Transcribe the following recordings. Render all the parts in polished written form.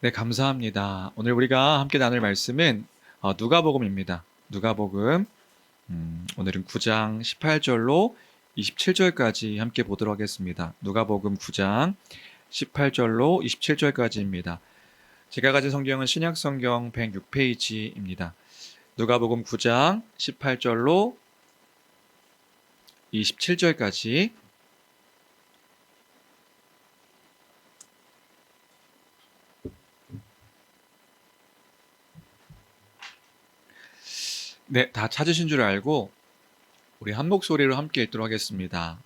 네, 감사합니다. 오늘 우리가 함께 나눌 말씀은 누가복음입니다. 누가복음 오늘은 9장 18절로 27절까지 함께 보도록 하겠습니다. 누가복음 9장 18절로 27절까지입니다. 제가 가진 성경은 신약성경 106페이지입니다. 누가복음 9장 18절로 27절까지. 네, 다 찾으신 줄 알고 우리 한 목소리로 함께 읽도록 하겠습니다.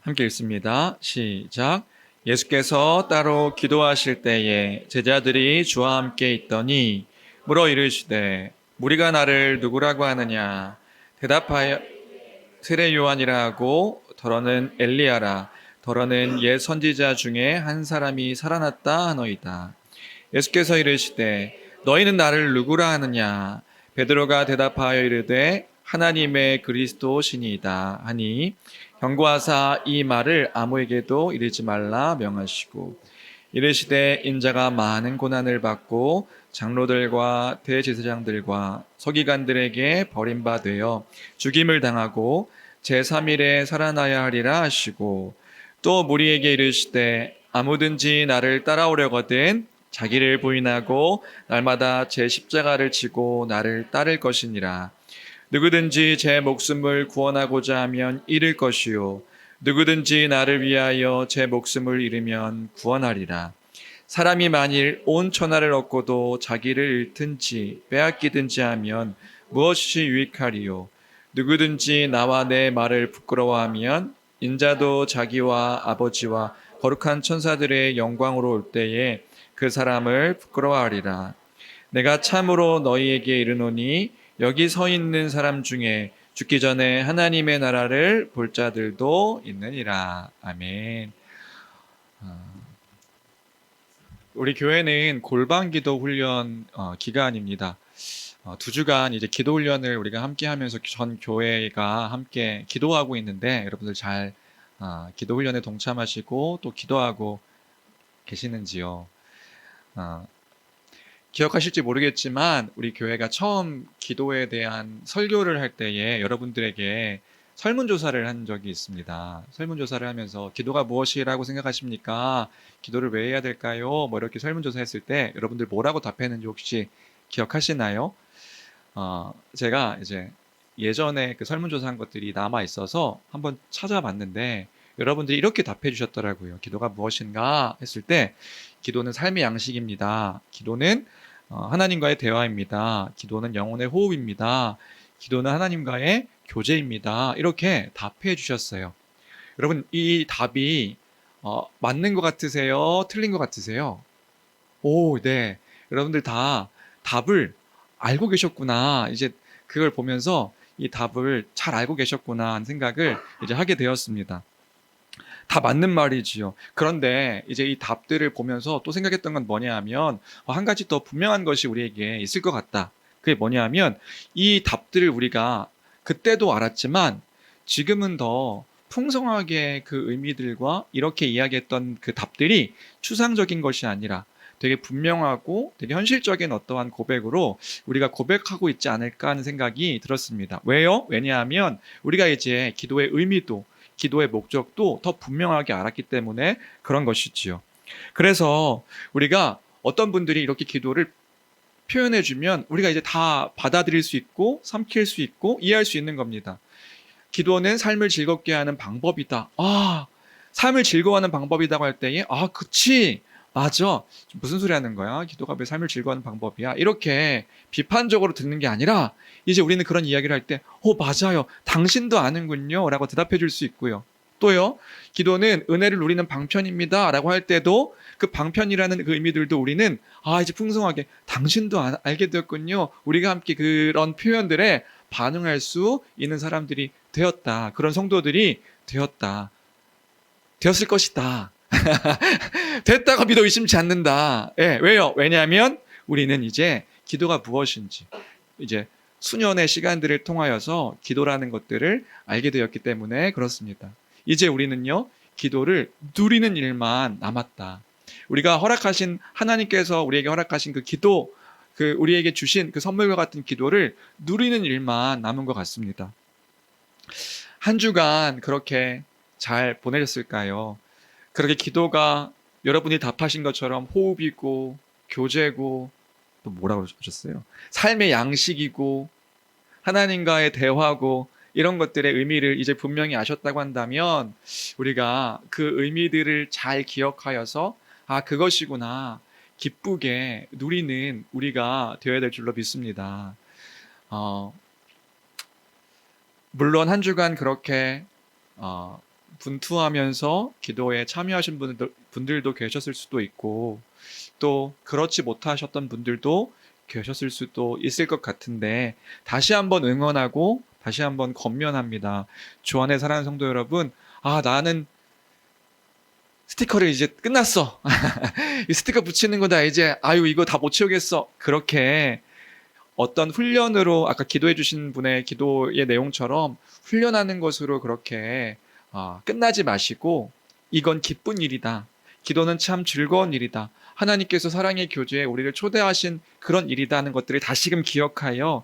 함께 읽습니다. 시작. 예수께서 따로 기도하실 때에 제자들이 주와 함께 있더니 물어 이르시되 무리가 나를 누구라고 하느냐? 대답하여 세례 요한이라 하고 더러는 엘리야라 더러는 옛 선지자 중에 한 사람이 살아났다 하노이다. 예수께서 이르시되 너희는 나를 누구라 하느냐? 베드로가 대답하여 이르되 하나님의 그리스도시니이다 하니 경고하사 이 말을 아무에게도 이르지 말라 명하시고 이르시되 인자가 많은 고난을 받고 장로들과 대제사장들과 서기관들에게 버림받아 죽임을 당하고 제3일에 살아나야 하리라 하시고 또 무리에게 이르시되 아무든지 나를 따라오려거든 자기를 부인하고 날마다 제 십자가를 지고 나를 따를 것이니라. 누구든지 제 목숨을 구원하고자 하면 잃을 것이요 누구든지 나를 위하여 제 목숨을 잃으면 구원하리라. 사람이 만일 온 천하를 얻고도 자기를 잃든지 빼앗기든지 하면 무엇이 유익하리요? 누구든지 나와 내 말을 부끄러워하면 인자도 자기와 아버지와 거룩한 천사들의 영광으로 올 때에 그 사람을 부끄러워하리라. 내가 참으로 너희에게 이르노니 여기 서 있는 사람 중에 죽기 전에 하나님의 나라를 볼 자들도 있느니라. 아멘. 우리 교회는 골방기도 훈련 기간입니다. 2주간 이제 기도 훈련을 우리가 함께 하면서 전 교회가 함께 기도하고 있는데 여러분들 잘 기도 훈련에 동참하시고 또 기도하고 계시는지요? 기억하실지 모르겠지만 우리 교회가 처음 기도에 대한 설교를 할 때에 여러분들에게 설문조사를 한 적이 있습니다. 설문조사를 하면서 기도가 무엇이라고 생각하십니까? 기도를 왜 해야 될까요? 뭐 이렇게 설문조사 했을 때 여러분들 뭐라고 답했는지 혹시 기억하시나요? 제가 이제 예전에 그 설문조사 한 것들이 남아 있어서 한번 찾아봤는데 여러분들이 이렇게 답해 주셨더라고요. 기도가 무엇인가 했을 때 기도는 삶의 양식입니다. 기도는 하나님과의 대화입니다. 기도는 영혼의 호흡입니다. 기도는 하나님과의 교제입니다. 이렇게 답해 주셨어요. 여러분, 이 답이 맞는 것 같으세요? 틀린 것 같으세요? 오, 네. 여러분들 다 답을 알고 계셨구나. 이제 그걸 보면서 이 답을 잘 알고 계셨구나 하는 생각을 이제 하게 되었습니다. 다 맞는 말이지요. 그런데 이제 이 답들을 보면서 또 생각했던 건 뭐냐 하면 한 가지 더 분명한 것이 우리에게 있을 것 같다. 그게 뭐냐 하면 이 답들을 우리가 그때도 알았지만 지금은 더 풍성하게 그 의미들과 이렇게 이야기했던 그 답들이 추상적인 것이 아니라 되게 분명하고 되게 현실적인 어떠한 고백으로 우리가 고백하고 있지 않을까 하는 생각이 들었습니다. 왜요? 왜냐하면 우리가 이제 기도의 의미도 기도의 목적도 더 분명하게 알았기 때문에 그런 것이지요. 그래서 우리가 어떤 분들이 이렇게 기도를 표현해주면 우리가 이제 다 받아들일 수 있고 삼킬 수 있고 이해할 수 있는 겁니다. 기도는 삶을 즐겁게 하는 방법이다. 삶을 즐거워하는 방법이라고 할 때에 그치 맞아 무슨 소리 하는 거야? 기도가 왜 삶을 즐거워하는 방법이야? 이렇게 비판적으로 듣는 게 아니라 이제 우리는 그런 이야기를 할 때 맞아요 당신도 아는군요 라고 대답해 줄 수 있고요. 또요, 기도는 은혜를 누리는 방편입니다 라고 할 때도 그 방편이라는 그 의미들도 우리는 이제 풍성하게 당신도 알게 되었군요, 우리가 함께 그런 표현들에 반응할 수 있는 사람들이 되었다. 그런 성도들이 되었을 것이다. 됐다가 믿어 의심치 않는다. 왜요? 왜냐하면 우리는 이제 기도가 무엇인지 이제 수년의 시간들을 통하여서 기도라는 것들을 알게 되었기 때문에 그렇습니다. 이제 우리는요, 기도를 누리는 일만 남았다. 우리가 허락하신 하나님께서 우리에게 허락하신 그 기도, 그 우리에게 주신 그 선물과 같은 기도를 누리는 일만 남은 것 같습니다. 한 주간 그렇게 잘 보내셨을까요? 그렇게 기도가 여러분이 답하신 것처럼 호흡이고 교제고 또 뭐라고 하셨어요? 삶의 양식이고 하나님과의 대화고 이런 것들의 의미를 이제 분명히 아셨다고 한다면 우리가 그 의미들을 잘 기억하여서 아, 그것이구나 기쁘게 누리는 우리가 되어야 될 줄로 믿습니다. 물론 한 주간 그렇게 분투하면서 기도에 참여하신 분들도 계셨을 수도 있고 또 그렇지 못하셨던 분들도 계셨을 수도 있을 것 같은데 다시 한번 응원하고 다시 한번 권면합니다. 주 안에 사랑하는 성도 여러분, 아, 나는 스티커를 이제 끝났어. 이 스티커 붙이는 거다. 이제 아유 이거 다 못 채우겠어. 그렇게 어떤 훈련으로 아까 기도해 주신 분의 기도의 내용처럼 훈련하는 것으로 그렇게 끝나지 마시고 이건 기쁜 일이다. 기도는 참 즐거운 일이다. 하나님께서 사랑의 교제에 우리를 초대하신 그런 일이다 하는 것들을 다시금 기억하여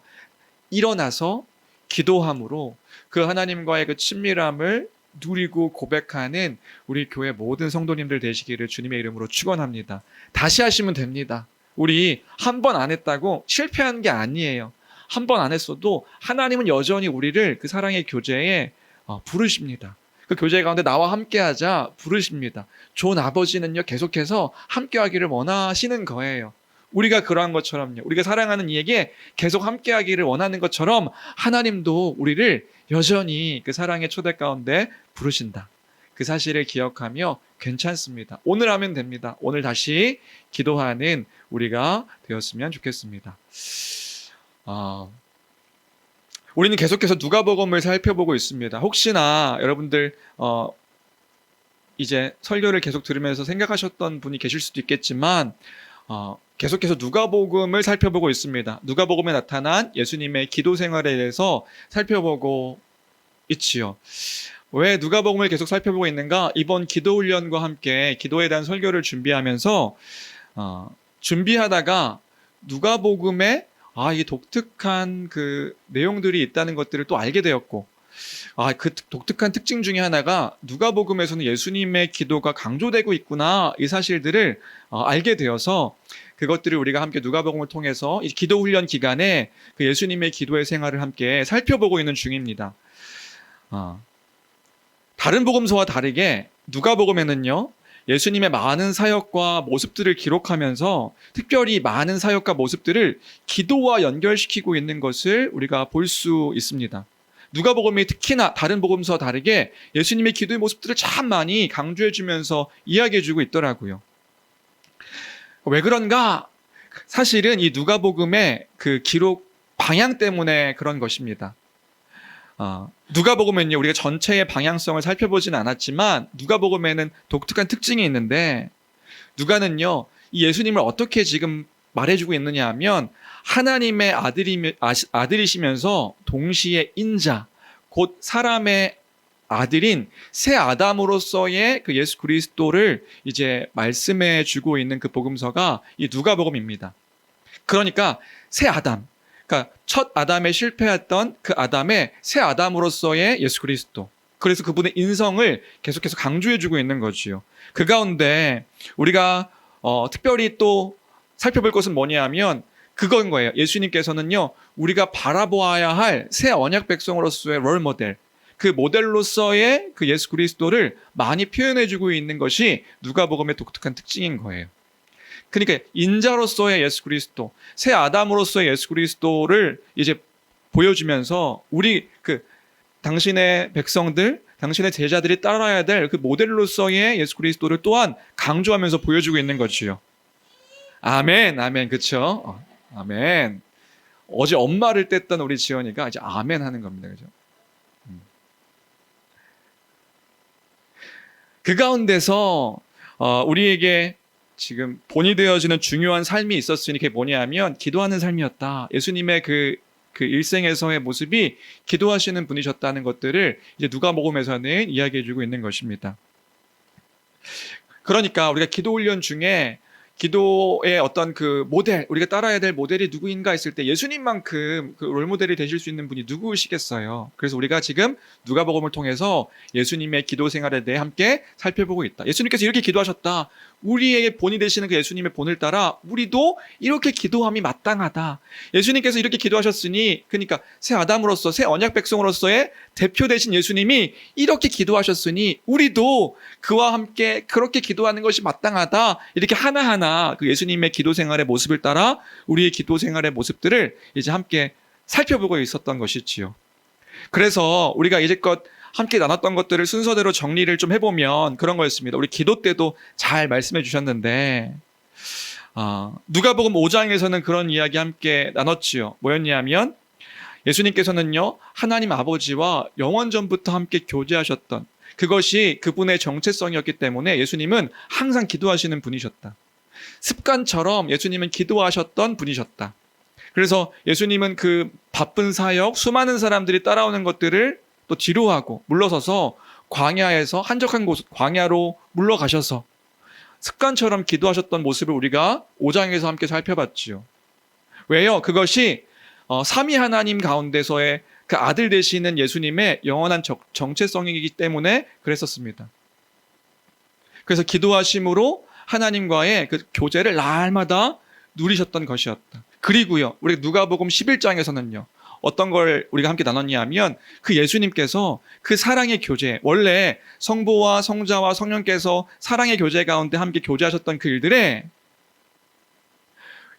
일어나서 기도함으로 그 하나님과의 그 친밀함을 누리고 고백하는 우리 교회 모든 성도님들 되시기를 주님의 이름으로 축원합니다. 다시 하시면 됩니다. 우리 한 번 안 했다고 실패한 게 아니에요. 한 번 안 했어도 하나님은 여전히 우리를 그 사랑의 교제에 부르십니다. 그 교제 가운데 나와 함께하자 부르십니다. 좋은 아버지는요 계속해서 함께하기를 원하시는 거예요. 우리가 그러한 것처럼요. 우리가 사랑하는 이에게 계속 함께하기를 원하는 것처럼 하나님도 우리를 여전히 그 사랑의 초대 가운데 부르신다. 그 사실을 기억하며 괜찮습니다. 오늘 하면 됩니다. 오늘 다시 기도하는 우리가 되었으면 좋겠습니다. 우리는 계속해서 누가복음을 살펴보고 있습니다. 혹시나 여러분들 이제 설교를 계속 들으면서 생각하셨던 분이 계실 수도 있겠지만 계속해서 누가복음을 살펴보고 있습니다. 누가복음에 나타난 예수님의 기도 생활에 대해서 살펴보고 있지요. 왜 누가복음을 계속 살펴보고 있는가? 이번 기도 훈련과 함께 기도에 대한 설교를 준비하면서 준비하다가 누가복음에 이 독특한 그 내용들이 있다는 것들을 또 알게 되었고 그 독특한 특징 중에 하나가 누가복음에서는 예수님의 기도가 강조되고 있구나 이 사실들을 알게 되어서 그것들을 우리가 함께 누가복음을 통해서 이 기도 훈련 기간에 그 예수님의 기도의 생활을 함께 살펴보고 있는 중입니다. 다른 복음서와 다르게 누가복음에는요 예수님의 많은 사역과 모습들을 기록하면서 특별히 많은 사역과 모습들을 기도와 연결시키고 있는 것을 우리가 볼 수 있습니다. 누가복음이 특히나 다른 복음서와 다르게 예수님의 기도의 모습들을 참 많이 강조해주면서 이야기해주고 있더라고요. 왜 그런가? 사실은 이 누가복음의 그 기록 방향 때문에 그런 것입니다. 누가복음은요 우리가 전체의 방향성을 살펴보진 않았지만 누가복음에는 독특한 특징이 있는데 누가는요 이 예수님을 어떻게 지금 말해주고 있느냐 하면 하나님의 아들이시면서 동시에 인자 곧 사람의 아들인 새 아담으로서의 그 예수 그리스도를 이제 말씀해 주고 있는 그 복음서가 이 누가복음입니다. 그러니까 새 아담, 그러니까 첫 아담에 실패했던 그 아담의 새 아담으로서의 예수 그리스도. 그래서 그분의 인성을 계속해서 강조해주고 있는 거지요. 그 가운데 우리가 특별히 또 살펴볼 것은 뭐냐 하면 그건 거예요. 예수님께서는요 우리가 바라보아야 할 새 언약 백성으로서의 롤 모델, 그 모델로서의 그 예수 그리스도를 많이 표현해주고 있는 것이 누가복음의 독특한 특징인 거예요. 그러니까 인자로서의 예수 그리스도, 새 아담으로서의 예수 그리스도를 이제 보여주면서 우리 그 당신의 백성들, 당신의 제자들이 따라야 될 그 모델로서의 예수 그리스도를 또한 강조하면서 보여주고 있는 거지요. 아멘, 아멘, 그렇죠? 아멘. 어제 엄마를 뗐던 우리 지연이가 이제 아멘 하는 겁니다, 그죠? 그 가운데서 우리에게 지금 본이 되어지는 중요한 삶이 있었으니 그게 뭐냐 하면 기도하는 삶이었다. 예수님의 그 일생에서의 모습이 기도하시는 분이셨다는 것들을 이제 누가복음에서는 이야기해주고 있는 것입니다. 그러니까 우리가 기도 훈련 중에 기도의 어떤 그 모델, 우리가 따라야 될 모델이 누구인가 했을 때 예수님만큼 그 롤모델이 되실 수 있는 분이 누구시겠어요? 그래서 우리가 지금 누가복음을 통해서 예수님의 기도 생활에 대해 함께 살펴보고 있다. 예수님께서 이렇게 기도하셨다. 우리에게 본이 되시는 그 예수님의 본을 따라 우리도 이렇게 기도함이 마땅하다. 예수님께서 이렇게 기도하셨으니, 그러니까 새 아담으로서 새 언약 백성으로서의 대표 되신 예수님이 이렇게 기도하셨으니 우리도 그와 함께 그렇게 기도하는 것이 마땅하다. 이렇게 하나하나 그 예수님의 기도 생활의 모습을 따라 우리의 기도 생활의 모습들을 이제 함께 살펴보고 있었던 것이지요. 그래서 우리가 이제껏 함께 나눴던 것들을 순서대로 정리를 좀 해보면 그런 거였습니다. 우리 기도 때도 잘 말씀해 주셨는데, 누가복음 5장에서는 그런 이야기 함께 나눴지요. 뭐였냐면 예수님께서는요, 하나님 아버지와 영원 전부터 함께 교제하셨던, 그것이 그분의 정체성이었기 때문에 예수님은 항상 기도하시는 분이셨다. 습관처럼 예수님은 기도하셨던 분이셨다. 그래서 예수님은 그 바쁜 사역, 수많은 사람들이 따라오는 것들을 또 뒤로하고 물러서서 광야에서 한적한 곳, 광야로 물러가셔서 습관처럼 기도하셨던 모습을 우리가 5장에서 함께 살펴봤지요. 왜요? 그것이 삼위 하나님 가운데서의 그 아들 되시는 예수님의 영원한 정체성이기 때문에 그랬었습니다. 그래서 기도하심으로 하나님과의 그 교제를 날마다 누리셨던 것이었다. 그리고요, 우리 누가복음 11장에서는요, 어떤 걸 우리가 함께 나눴냐 하면 그 예수님께서 그 사랑의 교제, 원래 성부와 성자와 성령께서 사랑의 교제 가운데 함께 교제하셨던 그 일들에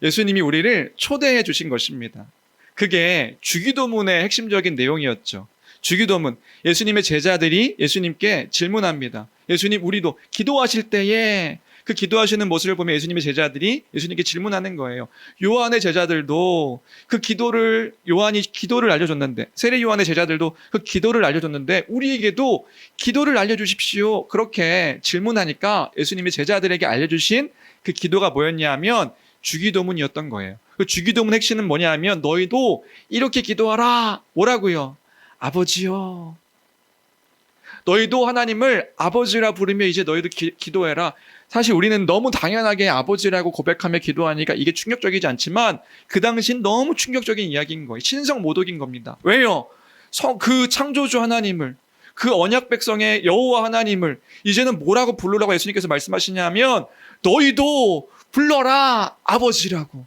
예수님이 우리를 초대해 주신 것입니다. 그게 주기도문의 핵심적인 내용이었죠. 주기도문, 예수님의 제자들이 예수님께 질문합니다. 예수님, 우리도 기도하실 때에 그 기도하시는 모습을 보면 예수님의 제자들이 예수님께 질문하는 거예요. 요한의 제자들도 그 기도를, 요한이 기도를 알려줬는데, 세례 요한의 제자들도 그 기도를 알려줬는데 우리에게도 기도를 알려주십시오. 그렇게 질문하니까 예수님이 제자들에게 알려주신 그 기도가 뭐였냐 하면 주기도문이었던 거예요. 그 주기도문 핵심은 뭐냐 하면 너희도 이렇게 기도하라. 뭐라고요? 아버지요. 너희도 하나님을 아버지라 부르며 이제 너희도 기도해라. 사실 우리는 너무 당연하게 아버지라고 고백하며 기도하니까 이게 충격적이지 않지만 그 당시엔 너무 충격적인 이야기인 거예요. 신성 모독인 겁니다. 왜요? 그 창조주 하나님을, 그 언약 백성의 여호와 하나님을 이제는 뭐라고 부르라고 예수님께서 말씀하시냐면 너희도 불러라 아버지라고.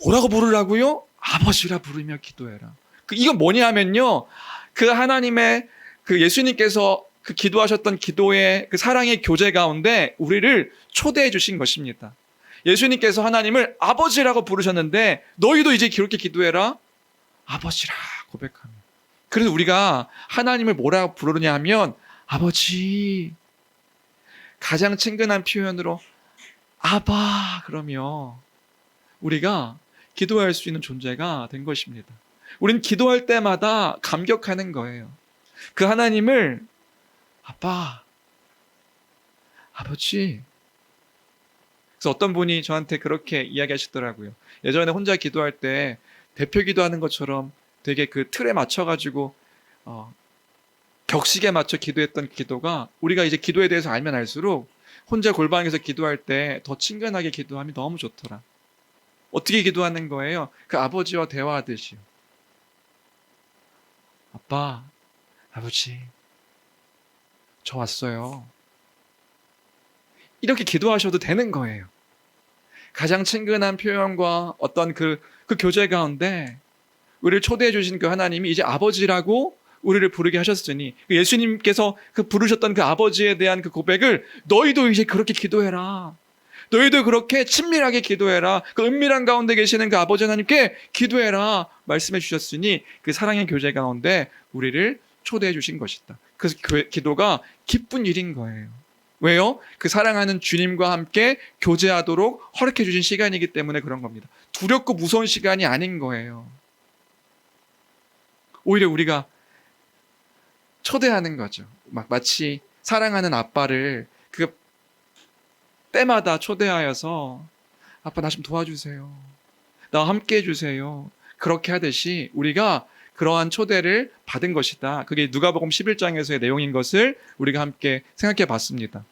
뭐라고 부르라고요? 아버지라 부르며 기도해라. 이건 뭐냐 하면요, 그 하나님의 그 예수님께서 그 기도하셨던 기도의 그 사랑의 교제 가운데 우리를 초대해 주신 것입니다. 예수님께서 하나님을 아버지라고 부르셨는데 너희도 이제 그렇게 기도해라 아버지라 고백하며. 그래서 우리가 하나님을 뭐라고 부르냐 하면 아버지, 가장 친근한 표현으로 아바 그러며 우리가 기도할 수 있는 존재가 된 것입니다. 우린 기도할 때마다 감격하는 거예요. 그 하나님을 아빠, 아버지. 그래서 어떤 분이 저한테 그렇게 이야기하시더라고요. 예전에 혼자 기도할 때 대표 기도하는 것처럼 되게 그 틀에 맞춰가지고 격식에 맞춰 기도했던 기도가 우리가 이제 기도에 대해서 알면 알수록 혼자 골방에서 기도할 때 더 친근하게 기도함이 너무 좋더라. 어떻게 기도하는 거예요? 그 아버지와 대화하듯이요. 아빠, 아버지, 저 왔어요. 이렇게 기도하셔도 되는 거예요. 가장 친근한 표현과 어떤 그 교제 가운데 우리를 초대해 주신 그 하나님이 이제 아버지라고 우리를 부르게 하셨으니 예수님께서 그 부르셨던 그 아버지에 대한 그 고백을 너희도 이제 그렇게 기도해라. 너희도 그렇게 친밀하게 기도해라. 그 은밀한 가운데 계시는 그 아버지 하나님께 기도해라 말씀해 주셨으니 그 사랑의 교제 가운데 우리를 초대해 주신 것이다. 그래서 기도가 기쁜 일인 거예요. 왜요? 그 사랑하는 주님과 함께 교제하도록 허락해 주신 시간이기 때문에 그런 겁니다. 두렵고 무서운 시간이 아닌 거예요. 오히려 우리가 초대하는 거죠. 마치 사랑하는 아빠를 그 때마다 초대하여서 아빠 나 좀 도와주세요. 나와 함께 해주세요. 그렇게 하듯이 우리가 그러한 초대를 받은 것이다. 그게 누가복음 11장에서의 내용인 것을 우리가 함께 생각해 봤습니다.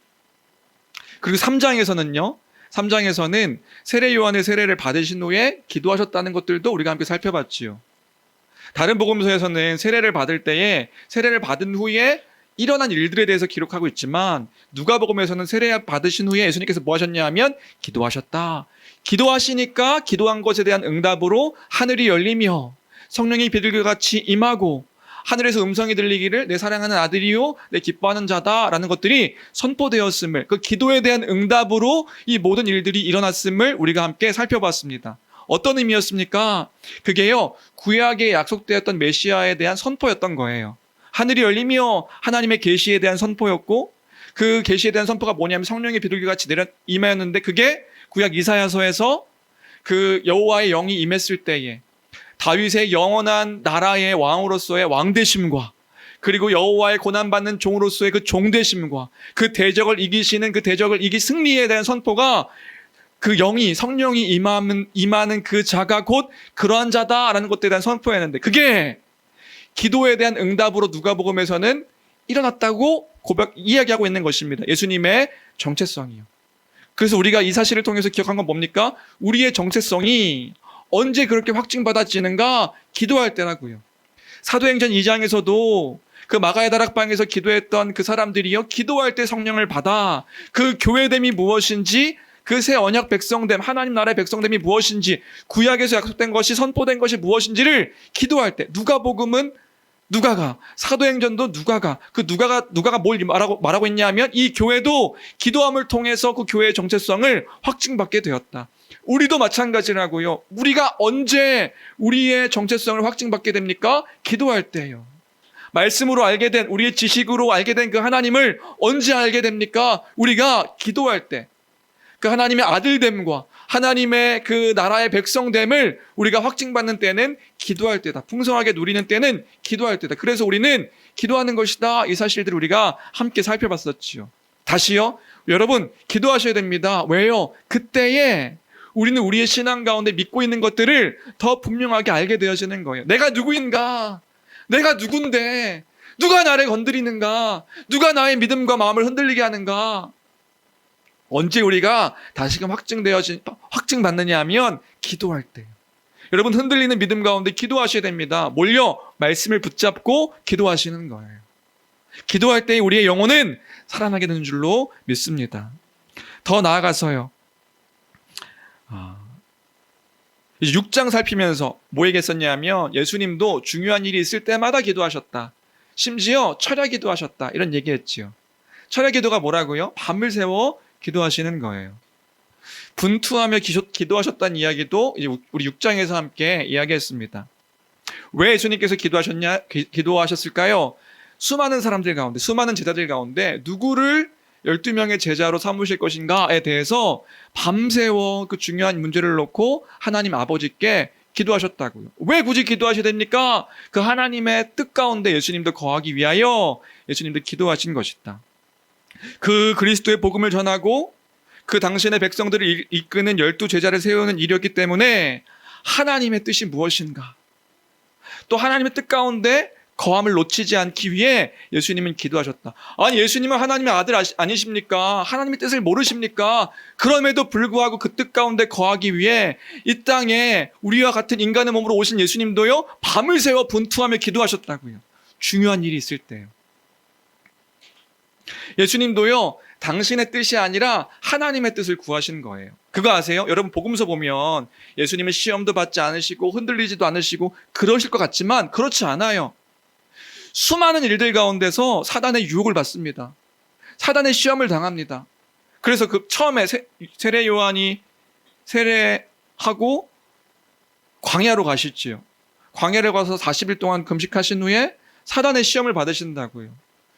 그리고 3장에서는요. 3장에서는 세례 요한의 세례를 받으신 후에 기도하셨다는 것들도 우리가 함께 살펴봤지요. 다른 복음서에서는 세례를 받을 때에 세례를 받은 후에 일어난 일들에 대해서 기록하고 있지만 누가복음에서는 세례 받으신 후에 예수님께서 뭐 하셨냐 하면 기도하셨다. 기도하시니까 기도한 것에 대한 응답으로 하늘이 열리며 성령이 비둘기같이 임하고 하늘에서 음성이 들리기를 내 사랑하는 아들이요 내 기뻐하는 자다라는 것들이 선포되었음을, 그 기도에 대한 응답으로 이 모든 일들이 일어났음을 우리가 함께 살펴봤습니다. 어떤 의미였습니까? 그게요, 구약에 약속되었던 메시아에 대한 선포였던 거예요. 하늘이 열리며 하나님의 계시에 대한 선포였고, 그 계시에 대한 선포가 뭐냐면 성령의 비둘기같이 내려 임하였는데, 그게 구약 이사야서에서 그 여호와의 영이 임했을 때에 다윗의 영원한 나라의 왕으로서의 왕되심과, 그리고 여호와의 고난받는 종으로서의 그 종되심과, 그 대적을 이기시는 그 대적을 이기 승리에 대한 선포가, 그 영이, 성령이 임하는 그 자가 곧 그러한 자다라는 것들에 대한 선포였는데, 그게 기도에 대한 응답으로 누가복음에서는 일어났다고 이야기하고 있는 것입니다. 예수님의 정체성이요. 그래서 우리가 이 사실을 통해서 기억한 건 뭡니까? 우리의 정체성이 언제 그렇게 확증받아지는가? 기도할 때라고요. 사도행전 2장에서도 그 마가의 다락방에서 기도했던 그 사람들이요, 기도할 때 성령을 받아 그 교회됨이 무엇인지, 그 새 언약 백성됨, 하나님 나라의 백성됨이 무엇인지, 구약에서 약속된 것이, 선포된 것이 무엇인지를 기도할 때, 누가복음은 누가가, 사도행전도 누가가, 그 누가가 뭘 말하고 있냐 하면 이 교회도 기도함을 통해서 그 교회의 정체성을 확증받게 되었다. 우리도 마찬가지라고요. 우리가 언제 우리의 정체성을 확증받게 됩니까? 기도할 때요. 말씀으로 알게 된, 우리의 지식으로 알게 된 그 하나님을 언제 알게 됩니까? 우리가 기도할 때. 그 하나님의 아들됨과 하나님의 그 나라의 백성됨을 우리가 확증받는 때는 기도할 때다. 풍성하게 누리는 때는 기도할 때다. 그래서 우리는 기도하는 것이다. 이 사실들을 우리가 함께 살펴봤었지요. 다시요. 여러분, 기도하셔야 됩니다. 왜요? 그때에 우리는 우리의 신앙 가운데 믿고 있는 것들을 더 분명하게 알게 되어지는 거예요. 내가 누구인가? 내가 누군데? 누가 나를 건드리는가? 누가 나의 믿음과 마음을 흔들리게 하는가? 언제 우리가 다시금 확증받느냐 하면 기도할 때. 여러분, 흔들리는 믿음 가운데 기도하셔야 됩니다. 뭘요? 말씀을 붙잡고 기도하시는 거예요. 기도할 때 우리의 영혼은 살아나게 되는 줄로 믿습니다. 더 나아가서요. 이제 6장 살피면서 뭐 얘기했었냐면 예수님도 중요한 일이 있을 때마다 기도하셨다. 심지어 철야 기도하셨다. 이런 얘기했지요. 철야 기도가 뭐라고요? 밤을 새워 기도하시는 거예요. 분투하며 기도하셨다는 이야기도 이제 우리 6장에서 함께 이야기했습니다. 왜 예수님께서 기도하셨을까요? 수많은 사람들 가운데, 수많은 제자들 가운데 누구를 12명의 제자로 삼으실 것인가에 대해서 밤새워 그 중요한 문제를 놓고 하나님 아버지께 기도하셨다고요. 왜 굳이 기도하셔야 됩니까? 그 하나님의 뜻 가운데 예수님도 거하기 위하여 예수님도 기도하신 것이다. 그 그리스도의 복음을 전하고 그 당신의 백성들을 이끄는 12제자를 세우는 일이었기 때문에 하나님의 뜻이 무엇인가, 또 하나님의 뜻 가운데 거함을 놓치지 않기 위해 예수님은 기도하셨다. 아니, 예수님은 하나님의 아들 아니십니까? 하나님의 뜻을 모르십니까? 그럼에도 불구하고 그 뜻 가운데 거하기 위해 이 땅에 우리와 같은 인간의 몸으로 오신 예수님도요, 밤을 새워 분투하며 기도하셨다고요. 중요한 일이 있을 때요. 예수님도요, 당신의 뜻이 아니라 하나님의 뜻을 구하신 거예요. 그거 아세요? 여러분, 복음서 보면 예수님은 시험도 받지 않으시고 흔들리지도 않으시고 그러실 것 같지만 그렇지 않아요. 수많은 일들 가운데서 사단의 유혹을 받습니다. 사단의 시험을 당합니다. 그래서 그 처음에 세례 요한이 세례하고 광야로 가시지요. 광야를 가서 40일 동안 금식하신 후에 사단의 시험을 받으신다고요.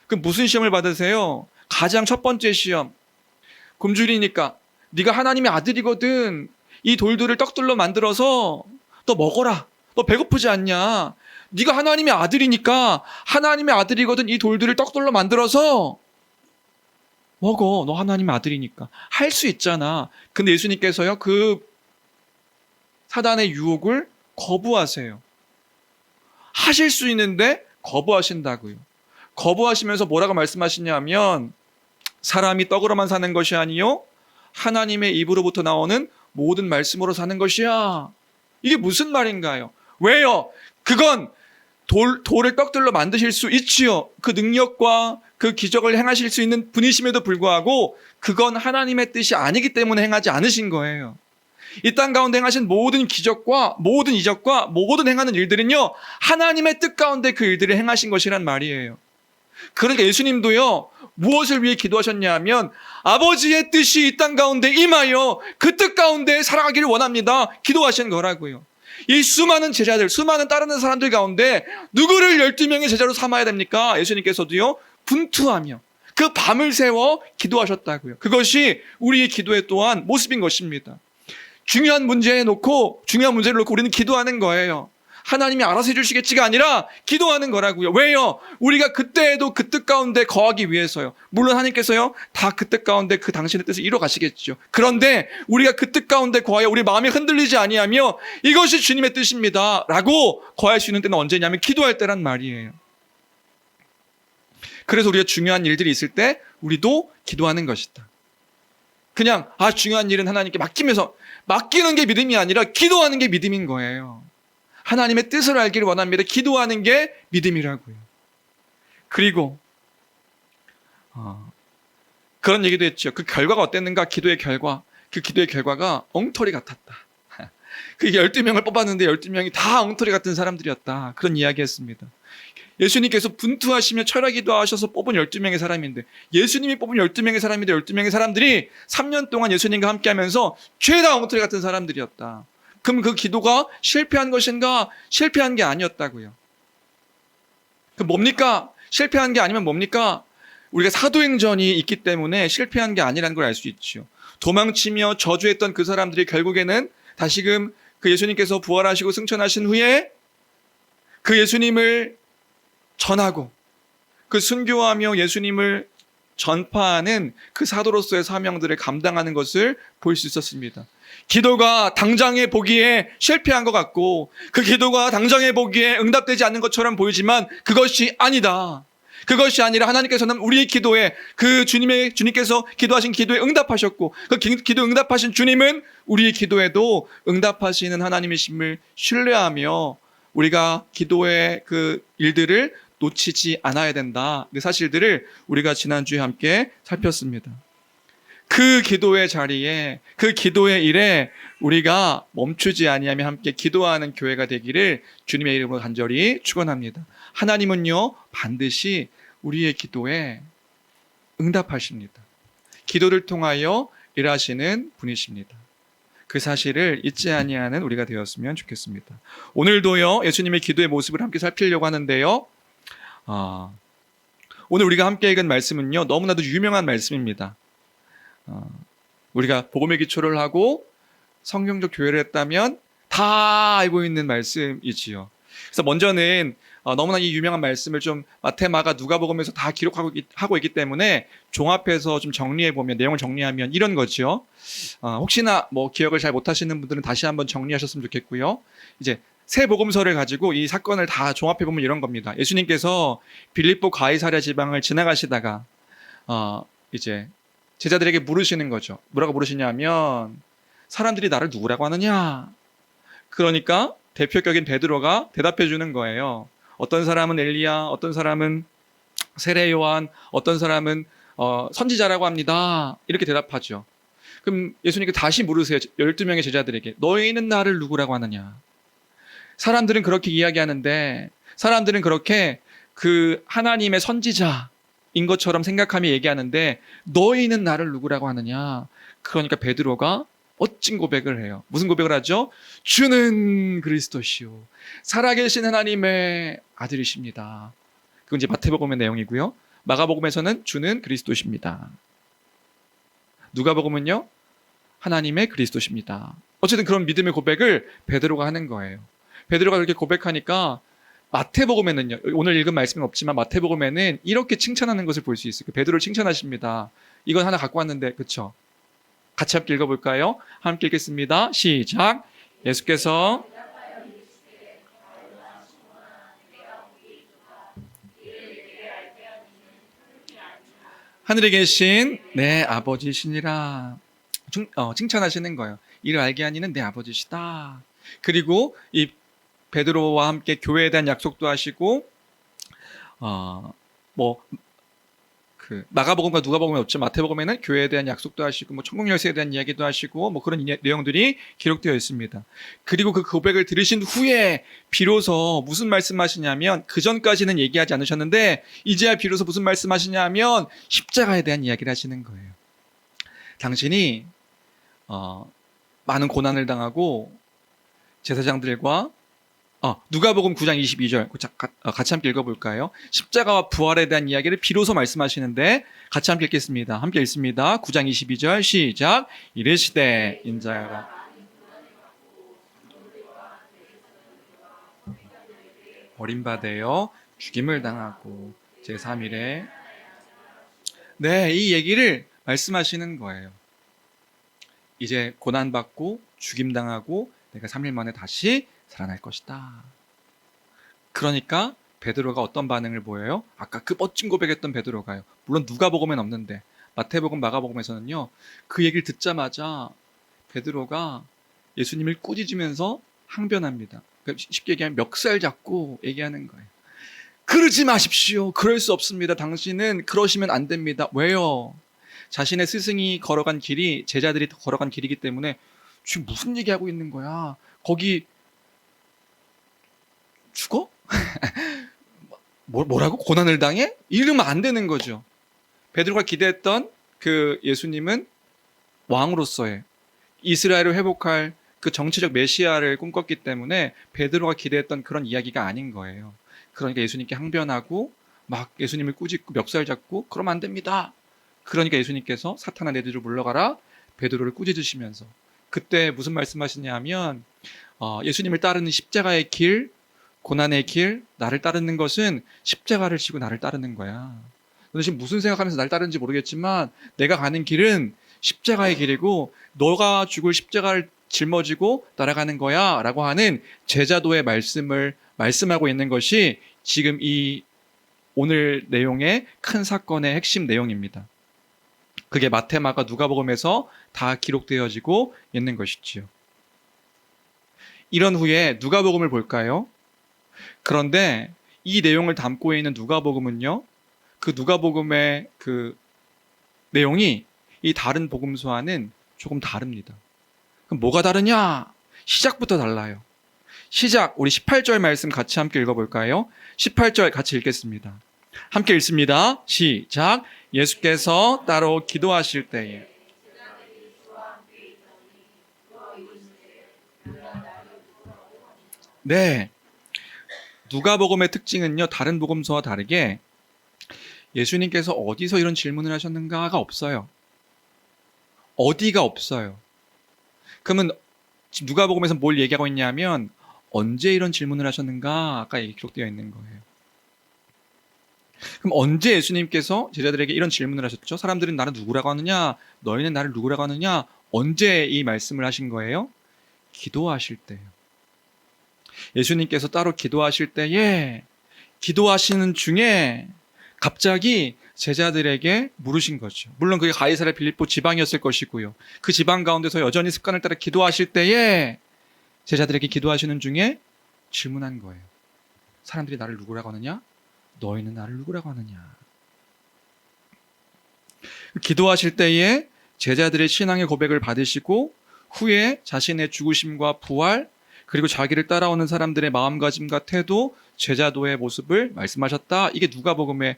그 무슨 시험을 받으세요? 가장 첫 번째 시험. 굶주리니까 네가 하나님의 아들이거든. 이 돌들을 떡들로 만들어서 너 먹어라. 너 배고프지 않냐? 네가 하나님의 아들이니까, 하나님의 아들이거든. 이 돌들을 떡들로 만들어서 먹어. 너 하나님의 아들이니까. 할 수 있잖아. 근데 예수님께서요, 그 사단의 유혹을 거부하세요. 하실 수 있는데 거부하신다고요. 거부하시면서 뭐라고 말씀하시냐면 사람이 떡으로만 사는 것이 아니요 하나님의 입으로부터 나오는 모든 말씀으로 사는 것이야. 이게 무슨 말인가요? 왜요? 그건 돌을 떡들로 만드실 수 있지요. 그 능력과 그 기적을 행하실 수 있는 분이심에도 불구하고 그건 하나님의 뜻이 아니기 때문에 행하지 않으신 거예요. 이 땅 가운데 행하신 모든 기적과 모든 이적과 모든 행하는 일들은요, 하나님의 뜻 가운데 그 일들을 행하신 것이란 말이에요. 그러니까 예수님도요, 무엇을 위해 기도하셨냐 하면 아버지의 뜻이 이 땅 가운데 임하여 그 뜻 가운데 살아가기를 원합니다. 기도하신 거라고요. 이 수많은 제자들, 수많은 따르는 사람들 가운데 누구를 12명의 제자로 삼아야 됩니까? 예수님께서도요, 분투하며 그 밤을 새워 기도하셨다고요. 그것이 우리의 기도의 또한 모습인 것입니다. 중요한 문제를 놓고 우리는 기도하는 거예요. 하나님이 알아서 해주시겠지가 아니라 기도하는 거라고요. 왜요? 우리가 그때에도 그 뜻 가운데 거하기 위해서요. 물론 하나님께서요, 다 그 뜻 가운데 그 당신의 뜻을 이뤄 가시겠죠. 그런데 우리가 그 뜻 가운데 거하여 우리 마음이 흔들리지 아니하며 이것이 주님의 뜻입니다 라고 거할 수 있는 때는 언제냐면 기도할 때란 말이에요. 그래서 우리가 중요한 일들이 있을 때 우리도 기도하는 것이다. 그냥 중요한 일은 하나님께 맡기는 게 믿음이 아니라 기도하는 게 믿음인 거예요. 하나님의 뜻을 알기를 원합니다. 기도하는 게 믿음이라고요. 그리고 그런 얘기도 했죠. 그 결과가 어땠는가? 기도의 결과. 그 기도의 결과가 엉터리 같았다. 그 12명을 뽑았는데 12명이 다 엉터리 같은 사람들이었다. 그런 이야기 했습니다. 예수님께서 분투하시며 철학기도 하셔서 뽑은 12명의 사람인데, 예수님이 뽑은 12명의 사람인데 12명의 사람들이 3년 동안 예수님과 함께 하면서 죄다 엉터리 같은 사람들이었다. 그럼 그 기도가 실패한 것인가? 실패한 게 아니었다고요. 그 뭡니까? 실패한 게 아니면 뭡니까? 우리가 사도행전이 있기 때문에 실패한 게 아니라는 걸 알 수 있죠. 도망치며 저주했던 그 사람들이 결국에는 다시금 그 예수님께서 부활하시고 승천하신 후에 그 예수님을 전하고 그 순교하며 예수님을 전파하는 그 사도로서의 사명들을 감당하는 것을 볼 수 있었습니다. 기도가 당장에 보기에 실패한 것 같고 그 기도가 당장에 보기에 응답되지 않는 것처럼 보이지만 그것이 아니다. 그것이 아니라 하나님께서는 우리의 기도에 주님께서 기도하신 기도에 응답하셨고 그 기도 응답하신 주님은 우리의 기도에도 응답하시는 하나님이심을 신뢰하며 우리가 기도의 그 일들을 놓치지 않아야 된다. 그 사실들을 우리가 지난주에 함께 살폈습니다. 그 기도의 자리에, 그 기도의 일에 우리가 멈추지 아니하며 함께 기도하는 교회가 되기를 주님의 이름으로 간절히 축원합니다. 하나님은요, 반드시 우리의 기도에 응답하십니다. 기도를 통하여 일하시는 분이십니다. 그 사실을 잊지 아니하는 우리가 되었으면 좋겠습니다. 오늘도요, 예수님의 기도의 모습을 함께 살피려고 하는데요. 오늘 우리가 함께 읽은 말씀은요, 너무나도 유명한 말씀입니다. 우리가 복음의 기초를 하고 성경적 교회를 했다면 다 알고 있는 말씀이지요. 그래서 먼저는 너무나 이 유명한 말씀을 좀 마태, 마가, 누가복음에서 다 기록하고 있기 때문에 종합해서 좀 정리해보면, 내용을 정리하면 이런 거죠. 혹시나 기억을 잘 못하시는 분들은 다시 한번 정리하셨으면 좋겠고요. 이제 세 복음서를 가지고 이 사건을 다 종합해보면 이런 겁니다. 예수님께서 빌립보 가이사랴 지방을 지나가시다가 이제 제자들에게 물으시는 거죠. 뭐라고 물으시냐면 사람들이 나를 누구라고 하느냐? 그러니까 대표격인 베드로가 대답해 주는 거예요. 어떤 사람은 엘리야, 어떤 사람은 세례 요한, 어떤 사람은 선지자라고 합니다. 이렇게 대답하죠. 그럼 예수님께서 다시 물으세요. 12명의 제자들에게. 너희는 나를 누구라고 하느냐? 사람들은 그렇게 이야기하는데, 사람들은 그렇게 그 하나님의 선지자인 것처럼 생각하며 얘기하는데, 너희는 나를 누구라고 하느냐? 그러니까 베드로가 멋진 고백을 해요. 무슨 고백을 하죠? 주는 그리스도시요, 살아계신 하나님의 아들이십니다. 그건 이제 마태복음의 내용이고요. 마가복음에서는 주는 그리스도십니다. 누가복음은요, 하나님의 그리스도십니다. 어쨌든 그런 믿음의 고백을 베드로가 하는 거예요. 베드로가 그렇게 고백하니까 마태복음에는요, 오늘 읽은 말씀은 없지만 마태복음에는 이렇게 칭찬하는 것을 볼 수 있어요. 베드로를 칭찬하십니다. 이건 하나 갖고 왔는데, 그렇죠? 같이 함께 읽어볼까요? 함께 읽겠습니다. 시작. 예수께서 하늘에 계신 내 아버지시니라. 칭찬하시는 거예요. 이를 알게 하니는 내 아버지시다. 그리고 이 베드로와 함께 교회에 대한 약속도 하시고, 뭐 그 마가복음과 누가복음에 없지만 마태복음에는 교회에 대한 약속도 하시고, 뭐 천국 열쇠에 대한 이야기도 하시고, 뭐 그런 내용들이 기록되어 있습니다. 그리고 그 고백을 들으신 후에 비로소 무슨 말씀하시냐면, 그 전까지는 얘기하지 않으셨는데 이제야 비로소 무슨 말씀하시냐면 십자가에 대한 이야기를 하시는 거예요. 당신이 많은 고난을 당하고 제사장들과 누가복음 9장 22절 같이 함께 읽어볼까요? 십자가와 부활에 대한 이야기를 비로소 말씀하시는데 같이 함께 읽겠습니다. 함께 읽습니다. 9장 22절 시작. 이르시되 인자가 버림받아 죽임을 당하고 제3일에 네, 이 얘기를 말씀하시는 거예요. 이제 고난받고 죽임당하고 내가 3일 만에 다시 살아날 것이다. 그러니까 베드로가 어떤 반응을 보여요? 아까 그 멋진 고백했던 베드로가요. 물론 누가복음엔 없는데 마태복음, 마가복음에서는요. 그 얘기를 듣자마자 베드로가 예수님을 꾸짖으면서 항변합니다. 쉽게 얘기하면 멱살 잡고 얘기하는 거예요. 그러지 마십시오. 그럴 수 없습니다. 당신은 그러시면 안 됩니다. 왜요? 자신의 스승이 걸어간 길이 제자들이 걸어간 길이기 때문에 지금 무슨 얘기하고 있는 거야? 거기 죽어? 뭐라고? 고난을 당해? 이러면 안 되는 거죠. 베드로가 기대했던 그 예수님은 왕으로서의 이스라엘을 회복할 그 정치적 메시아를 꿈꿨기 때문에 베드로가 기대했던 그런 이야기가 아닌 거예요. 그러니까 예수님께 항변하고 막 예수님을 꾸짖고 멱살 잡고 그러면 안 됩니다. 그러니까 예수님께서 사탄아 내 뒤로 물러가라 베드로를 꾸짖으시면서 그때 무슨 말씀하시냐 하면 예수님을 따르는 십자가의 길, 고난의 길, 나를 따르는 것은 십자가를 지고 나를 따르는 거야. 너 지금 무슨 생각하면서 나를 따르는지 모르겠지만 내가 가는 길은 십자가의 길이고 너가 죽을 십자가를 짊어지고 따라가는 거야 라고 하는 제자도의 말씀을 말씀하고 있는 것이 지금 이 오늘 내용의 큰 사건의 핵심 내용입니다. 그게 마태, 마가, 누가복음에서 다 기록되어지고 있는 것이지요. 이런 후에 누가복음을 볼까요? 그런데 이 내용을 담고 있는 누가복음은요, 그 누가복음의 그 내용이 이 다른 복음서와는 조금 다릅니다. 그럼 뭐가 다르냐? 시작부터 달라요. 시작, 우리 18절 말씀 같이 함께 읽어볼까요? 18절 같이 읽겠습니다. 함께 읽습니다. 시작. 예수께서 따로 기도하실 때에 네, 누가복음의 특징은요, 다른 복음서와 다르게 예수님께서 어디서 이런 질문을 하셨는가가 없어요. 어디가 없어요. 그러면 누가복음에서 뭘 얘기하고 있냐면 언제 이런 질문을 하셨는가 아까 기록되어 있는 거예요. 그럼 언제 예수님께서 제자들에게 이런 질문을 하셨죠? 사람들은 나를 누구라고 하느냐? 너희는 나를 누구라고 하느냐? 언제 이 말씀을 하신 거예요? 기도하실 때요. 예수님께서 따로 기도하실 때에 기도하시는 중에 갑자기 제자들에게 물으신 거죠. 물론 그게 가이사랴 빌립보 지방이었을 것이고요. 그 지방 가운데서 여전히 습관을 따라 기도하실 때에 제자들에게 기도하시는 중에 질문한 거예요. 사람들이 나를 누구라고 하느냐? 너희는 나를 누구라고 하느냐? 기도하실 때에 제자들의 신앙의 고백을 받으시고 후에 자신의 죽으심과 부활 그리고 자기를 따라오는 사람들의 마음가짐과 태도, 제자도의 모습을 말씀하셨다. 이게 누가복음의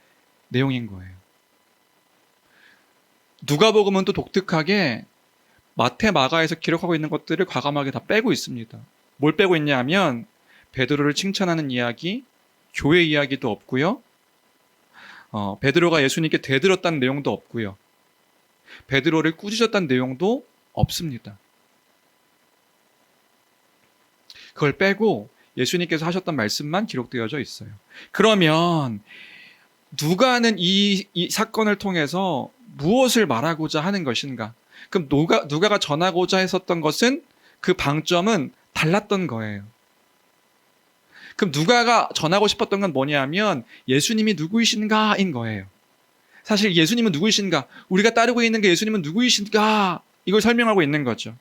내용인 거예요. 누가복음은 또 독특하게 마태, 마가에서 기록하고 있는 것들을 과감하게 다 빼고 있습니다. 뭘 빼고 있냐 하면 베드로를 칭찬하는 이야기, 교회 이야기도 없고요. 베드로가 예수님께 대들었다는 내용도 없고요. 베드로를 꾸짖었다는 내용도 없습니다. 그걸 빼고 예수님께서 하셨던 말씀만 기록되어져 있어요. 그러면 누가는 이 사건을 통해서 무엇을 말하고자 하는 것인가? 그럼 누가가 전하고자 했었던 것은 그 방점은 달랐던 거예요. 그럼 누가가 전하고 싶었던 건 뭐냐면 예수님이 누구이신가인 거예요. 사실 예수님은 누구이신가? 우리가 따르고 있는 그 예수님은 누구이신가? 이걸 설명하고 있는 거죠.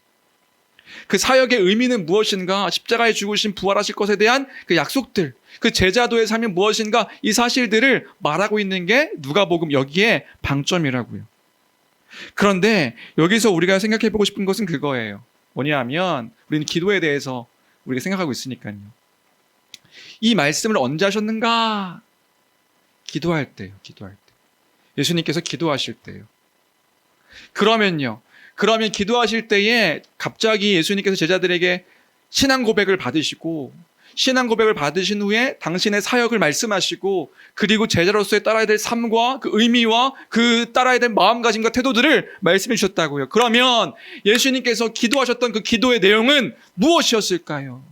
그 사역의 의미는 무엇인가? 십자가에 죽으신 부활하실 것에 대한 그 약속들, 그 제자도의 삶이 무엇인가? 이 사실들을 말하고 있는 게 누가복음 여기에 방점이라고요. 그런데 여기서 우리가 생각해 보고 싶은 것은 그거예요. 뭐냐 하면 우리는 기도에 대해서 우리가 생각하고 있으니까요. 이 말씀을 언제 하셨는가? 기도할 때요. 기도할 때. 예수님께서 기도하실 때요. 그러면 기도하실 때에 갑자기 예수님께서 제자들에게 신앙 고백을 받으시고, 신앙 고백을 받으신 후에 당신의 사역을 말씀하시고, 그리고 제자로서의 따라야 될 삶과 그 의미와 그 따라야 될 마음가짐과 태도들을 말씀해 주셨다고요. 그러면 예수님께서 기도하셨던 그 기도의 내용은 무엇이었을까요?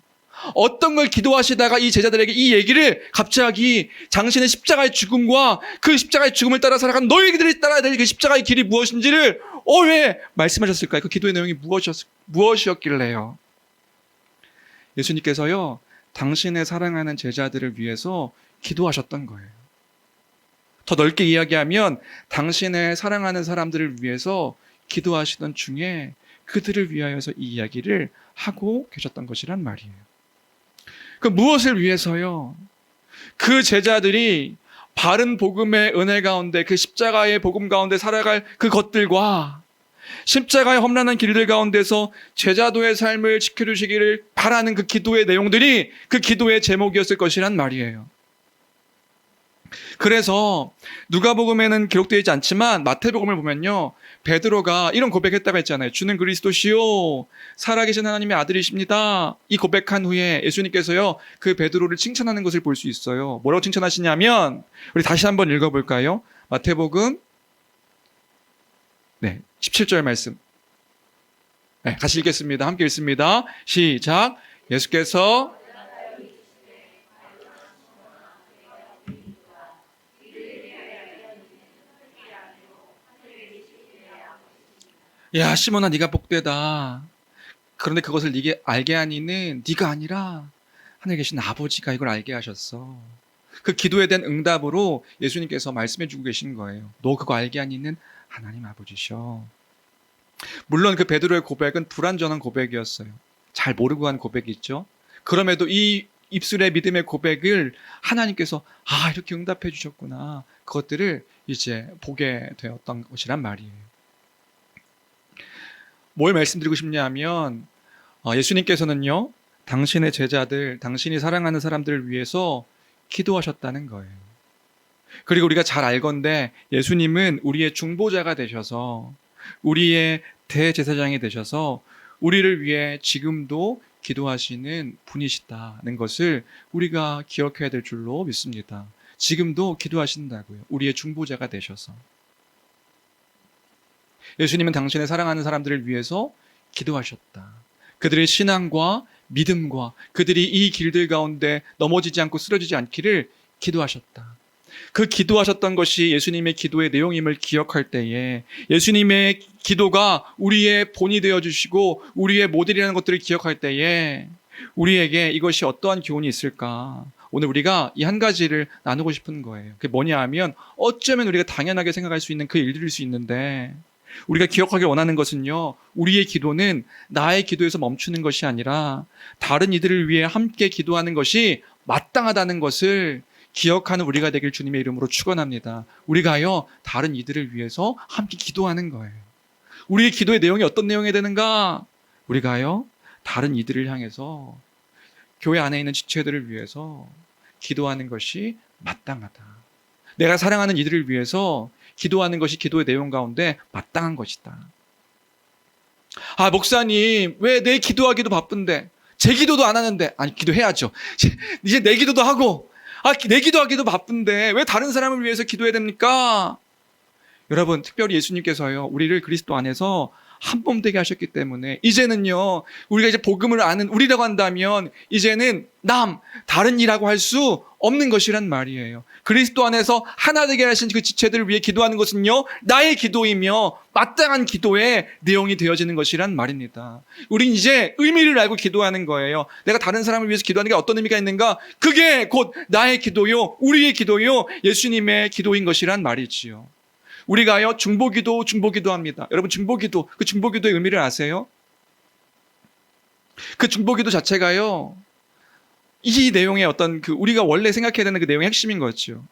어떤 걸 기도하시다가 이 제자들에게 이 얘기를 갑자기 당신의 십자가의 죽음과 그 십자가의 죽음을 따라 살아간 너희들이 따라야 될 그 십자가의 길이 무엇인지를 왜 말씀하셨을까요? 그 기도의 내용이 무엇이었길래요? 예수님께서요, 당신의 사랑하는 제자들을 위해서 기도하셨던 거예요. 더 넓게 이야기하면 당신의 사랑하는 사람들을 위해서 기도하시던 중에 그들을 위하여서 이 이야기를 하고 계셨던 것이란 말이에요. 그 무엇을 위해서요? 그 제자들이 바른 복음의 은혜 가운데, 그 십자가의 복음 가운데 살아갈 그 것들과 십자가의 험난한 길들 가운데서 제자도의 삶을 지켜주시기를 바라는 그 기도의 내용들이 그 기도의 제목이었을 것이란 말이에요. 그래서 누가복음에는 기록되어 있지 않지만 마태복음을 보면요, 베드로가 이런 고백했다고 했잖아요. 주는 그리스도시요 살아계신 하나님의 아들이십니다. 이 고백한 후에 예수님께서요, 그 베드로를 칭찬하는 것을 볼 수 있어요. 뭐라고 칭찬하시냐면, 우리 다시 한번 읽어볼까요? 마태복음 17절 말씀. 같이 읽겠습니다. 함께 읽습니다. 시작. 예수께서 야, 시몬아, 네가 복되다. 그런데 그것을 네게 알게 한 이는 네가 아니라 하늘에 계신 아버지가 이걸 알게 하셨어. 그 기도에 대한 응답으로 예수님께서 말씀해 주고 계신 거예요. 너 그거 알게 한 이는 하나님 아버지셔. 물론 그 베드로의 고백은 불완전한 고백이었어요. 잘 모르고 한 고백이죠. 그럼에도 이 입술의 믿음의 고백을 하나님께서 이렇게 응답해 주셨구나, 그것들을 이제 보게 되었던 것이란 말이에요. 뭘 말씀드리고 싶냐 하면, 예수님께서는요, 당신의 제자들, 당신이 사랑하는 사람들을 위해서 기도하셨다는 거예요. 그리고 우리가 잘 알건대 예수님은 우리의 중보자가 되셔서, 우리의 대제사장이 되셔서 우리를 위해 지금도 기도하시는 분이시다는 것을 우리가 기억해야 될 줄로 믿습니다. 지금도 기도하신다고요. 우리의 중보자가 되셔서. 예수님은 당신의 사랑하는 사람들을 위해서 기도하셨다. 그들의 신앙과 믿음과 그들이 이 길들 가운데 넘어지지 않고 쓰러지지 않기를 기도하셨다. 그 기도하셨던 것이 예수님의 기도의 내용임을 기억할 때에, 예수님의 기도가 우리의 본이 되어주시고 우리의 모델이라는 것들을 기억할 때에 우리에게 이것이 어떠한 교훈이 있을까? 오늘 우리가 이 한 가지를 나누고 싶은 거예요. 그게 뭐냐 하면, 어쩌면 우리가 당연하게 생각할 수 있는 그 일들일 수 있는데, 우리가 기억하길 원하는 것은요, 우리의 기도는 나의 기도에서 멈추는 것이 아니라 다른 이들을 위해 함께 기도하는 것이 마땅하다는 것을 기억하는 우리가 되길 주님의 이름으로 축원합니다. 우리가요, 다른 이들을 위해서 함께 기도하는 거예요. 우리의 기도의 내용이 어떤 내용이 되는가? 우리가요, 다른 이들을 향해서, 교회 안에 있는 지체들을 위해서 기도하는 것이 마땅하다. 내가 사랑하는 이들을 위해서 기도하는 것이 기도의 내용 가운데 마땅한 것이다. 목사님, 왜 내 기도하기도 바쁜데, 제 기도도 안 하는데, 기도해야죠. 이제 내 기도도 하고, 내 기도하기도 바쁜데 왜 다른 사람을 위해서 기도해야 됩니까? 여러분, 특별히 예수님께서요, 우리를 그리스도 안에서 한 몸 되게 하셨기 때문에 이제는요, 우리가 이제 복음을 아는 우리라고 한다면 이제는 다른 이라고 할 수 없는 것이란 말이에요. 그리스도 안에서 하나 되게 하신 그 지체들을 위해 기도하는 것은요, 나의 기도이며 마땅한 기도의 내용이 되어지는 것이란 말입니다. 우린 이제 의미를 알고 기도하는 거예요. 내가 다른 사람을 위해서 기도하는 게 어떤 의미가 있는가? 그게 곧 나의 기도요, 우리의 기도요, 예수님의 기도인 것이란 말이지요. 우리가요 중보기도 합니다. 여러분 중보기도, 그 중보기도의 의미를 아세요? 그 중보기도 자체가요 이 내용의 어떤 그 우리가 원래 생각해야 되는 그 내용의 핵심인 거죠.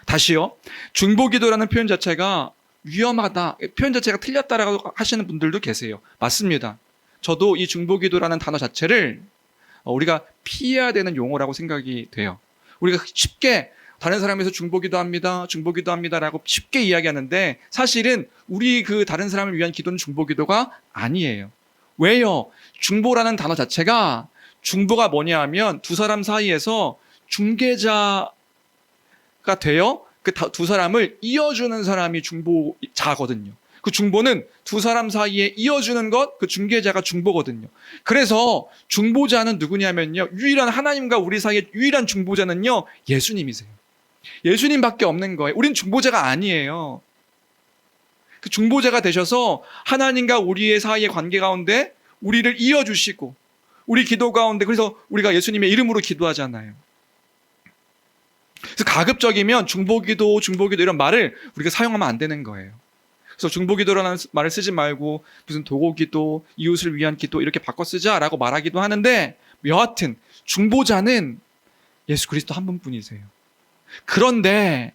다시요, 중보기도라는 표현 자체가 위험하다, 표현 자체가 틀렸다라고 하시는 분들도 계세요. 맞습니다. 저도 이 중보기도라는 단어 자체를 우리가 피해야 되는 용어라고 생각이 돼요. 우리가 쉽게 다른 사람에서 중보기도 합니다라고 쉽게 이야기하는데 사실은 우리 그 다른 사람을 위한 기도는 중보기도가 아니에요. 왜요? 중보라는 단어 자체가, 중보가 뭐냐 하면 두 사람 사이에서 중개자가 되어 그 두 사람을 이어주는 사람이 중보자거든요. 그 중보는 두 사람 사이에 이어주는 것, 그 중개자가 중보거든요. 그래서 중보자는 누구냐면요, 유일한 하나님과 우리 사이의 유일한 중보자는요 예수님이세요. 예수님밖에 없는 거예요. 우린 중보자가 아니에요. 그 중보자가 되셔서 하나님과 우리의 사이의 관계 가운데 우리를 이어주시고 우리 기도 가운데, 그래서 우리가 예수님의 이름으로 기도하잖아요. 그래서 가급적이면 중보기도 이런 말을 우리가 사용하면 안 되는 거예요. 그래서 중보기도라는 말을 쓰지 말고 무슨 도고기도, 이웃을 위한 기도 이렇게 바꿔 쓰자라고 말하기도 하는데, 여하튼 중보자는 예수 그리스도 한 분뿐이세요. 그런데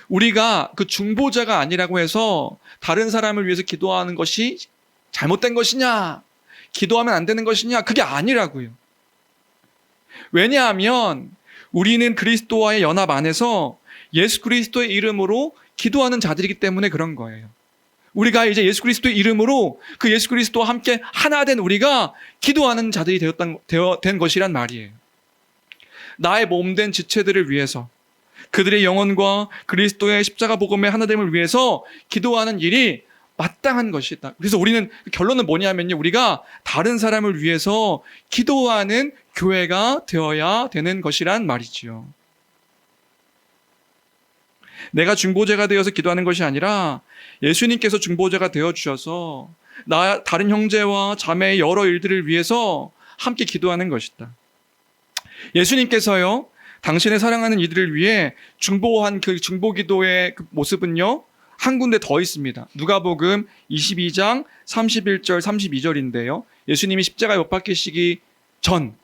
우리가 그 중보자가 아니라고 해서 다른 사람을 위해서 기도하는 것이 잘못된 것이냐, 기도하면 안 되는 것이냐, 그게 아니라고요. 왜냐하면 우리는 그리스도와의 연합 안에서 예수 그리스도의 이름으로 기도하는 자들이기 때문에 그런 거예요. 우리가 이제 예수 그리스도의 이름으로 그 예수 그리스도와 함께 하나 된 우리가 기도하는 자들이 된 것이란 말이에요. 나의 몸된 지체들을 위해서, 그들의 영혼과 그리스도의 십자가 복음의 하나됨을 위해서 기도하는 일이 마땅한 것이다. 그래서 우리는 결론은 뭐냐면요, 우리가 다른 사람을 위해서 기도하는 교회가 되어야 되는 것이란 말이지요. 내가 중보자가 되어서 기도하는 것이 아니라 예수님께서 중보자가 되어주셔서 다른 형제와 자매의 여러 일들을 위해서 함께 기도하는 것이다. 예수님께서요 당신의 사랑하는 이들을 위해 중보한 그 중보기도의 그 모습은요 한 군데 더 있습니다. 누가복음 22장 31절 32절인데요. 예수님이 십자가에 못 박히시기 전,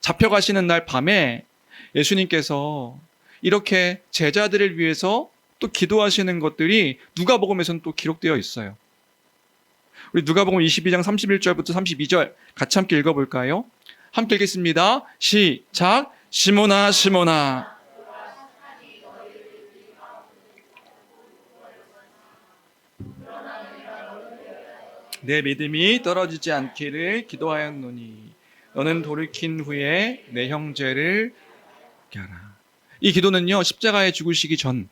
잡혀가시는 날 밤에 예수님께서 이렇게 제자들을 위해서 또 기도하시는 것들이 누가복음에서는 또 기록되어 있어요. 우리 누가복음 22장 31절부터 32절 같이 함께 읽어볼까요? 함께 읽겠습니다. 시작. 시몬아 시몬아, 내 믿음이 떨어지지 않기를 기도하였노니 너는 돌이킨 후에 내 형제를 깨라. 이 기도는요 십자가에 죽으시기 전,